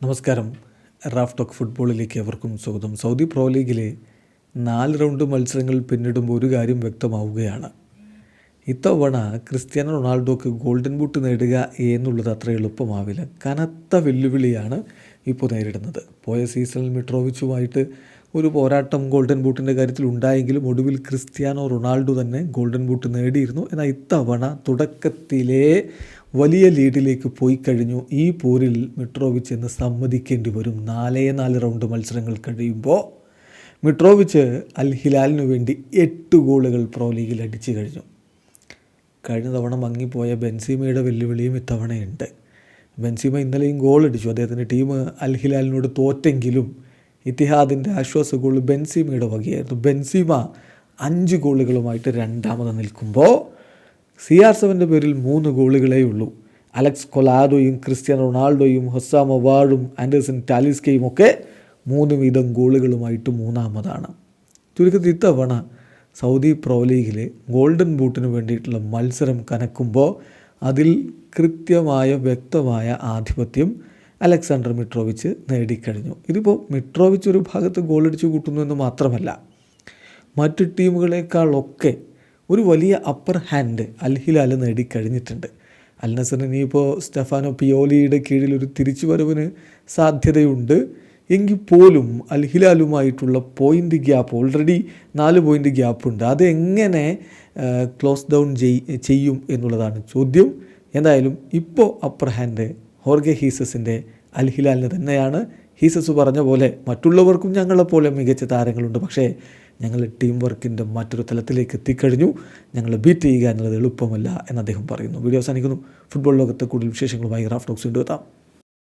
നമസ്കാരം. Raf talk ഫുട്ബോളിലേക്ക് അവർക്കും സ്വാഗതം. സൗദി പ്രോ ലീഗിലെ 4 റൗണ്ട് മത്സരങ്ങൾ പിന്നിടുമ്പോൾ ഒരു കാര്യം വ്യക്തമാവുകയാണ്. ഇത്തവണ ക്രിസ്ത്യാനോ റൊണാൾഡോക്ക് ഗോൾഡൻ ബൂട്ട് നേടുക എന്നുള്ളത് അത്ര എളുപ്പമാവില്ല. കനത്ത വെല്ലുവിളിയാണ് ഇപ്പോൾ നേരിടുന്നത്. പോയ സീസണിൽ മിട്രോവിച്ചുമായിട്ട് ഒരു പോരാട്ടം ഗോൾഡൻ ബൂട്ടിൻ്റെ കാര്യത്തിൽ ഉണ്ടായെങ്കിലും ഒടുവിൽ ക്രിസ്ത്യാനോ റൊണാൾഡോ തന്നെ ഗോൾഡൻ ബൂട്ട് നേടിയിരുന്നു. എന്നാൽ ഇത്തവണ തുടക്കത്തിലെ വലിയ ലീഡിലേക്ക് പോയി കഴിഞ്ഞു. ഈ പോരിൽ മിട്രോവിച്ച് എന്ന് സമ്മതിക്കേണ്ടി വരും. 4 റൗണ്ട് മത്സരങ്ങൾ കഴിയുമ്പോൾ മിട്രോവിച്ച് അൽ ഹിലാലിനു വേണ്ടി 8 ഗോളുകൾ പ്രോ ലീഗിൽ അടിച്ചു കഴിഞ്ഞു. കഴിഞ്ഞ തവണ മങ്ങിപ്പോയ ബെൻസീമയുടെ വെല്ലുവിളിയും ഇത്തവണയുണ്ട്. ബെൻസീമ ഇന്നലെയും ഗോൾ അടിച്ചു. അദ്ദേഹത്തിൻ്റെ ടീം അൽ ഹിലാലിനോട് തോറ്റെങ്കിലും ഇത്തിഹാദിൻ്റെ ആശ്വാസ ഗോൾ ബെൻസീമയുടെ വകയായിരുന്നു. ബെൻസീമ 5 ഗോളുകളുമായിട്ട് രണ്ടാമത് നിൽക്കുമ്പോൾ CR7 പേരിൽ 3 ഗോളുകളേ ഉള്ളൂ. അലക്സ് കൊലാഡോയും ക്രിസ്ത്യാനോ റൊണാൾഡോയും ഹൊസാമ വാർഡും ആൻഡേഴ്സൺ ടാലിസ്കയും ഒക്കെ 3 വീതം ഗോളുകളുമായിട്ട് മൂന്നാമതാണ്. ചുരുക്കത്തിൽ ഇത്തവണ സൗദി പ്രോ ലീഗിൽ ഗോൾഡൻ ബൂട്ടിന് വേണ്ടിയിട്ടുള്ള മത്സരം കനക്കുമ്പോൾ അതിൽ കൃത്യമായ വ്യക്തമായ ആധിപത്യം അലക്സാണ്ടർ മിട്രോവിച്ച് നേടിക്കഴിഞ്ഞു. ഇതിപ്പോൾ മിട്രോവിച്ച് ഒരു ഭാഗത്ത് ഗോളടിച്ച് കൂട്ടുന്നു എന്ന് മാത്രമല്ല, മറ്റ് ടീമുകളെക്കാളൊക്കെ ഒരു വലിയ അപ്പർ ഹാൻഡ് അൽ ഹിലാൽ നേടിക്കഴിഞ്ഞിട്ടുണ്ട്. അൽ നസറിന് ഇനിയിപ്പോൾ സ്റ്റെഫാനോ പിയോലിയുടെ കീഴിൽ ഒരു തിരിച്ചുവരവിന് സാധ്യതയുണ്ട്. എങ്കിൽ പോലും അൽ ഹിലാലുമായിട്ടുള്ള പോയിൻ്റ് ഗ്യാപ്പ് ഓൾറെഡി 4 പോയിൻ്റ് ഗ്യാപ്പുണ്ട്. അതെങ്ങനെ ക്ലോസ് ഡൗൺ ചെയ്യും എന്നുള്ളതാണ് ചോദ്യം. എന്തായാലും ഇപ്പോൾ അപ്പർ ഹാൻഡ് ഹോർഗെ ഹീസസിൻ്റെ അൽ ഹിലാലിന് തന്നെയാണ്. ഹീസസ് പറഞ്ഞ പോലെ മറ്റുള്ളവർക്കും ഞങ്ങളെപ്പോലെ മികച്ച താരങ്ങളുണ്ട്, പക്ഷേ ഞങ്ങൾ ടീം വർക്കിൻ്റെ മറ്റൊരു തലത്തിലേക്ക് എത്തിക്കഴിഞ്ഞു. ഞങ്ങൾ ബീറ്റ് ചെയ്യുക എന്നുള്ളത് എളുപ്പമല്ല എന്ന് അദ്ദേഹം പറയുന്നു. വീഡിയോ അവസാനിക്കുന്നു. ഫുട്ബോൾ ലോകത്തെ കൂടുതൽ വിശേഷങ്ങളുമായി റാഫ് ടോക്സ് കൊണ്ടുവെത്താം.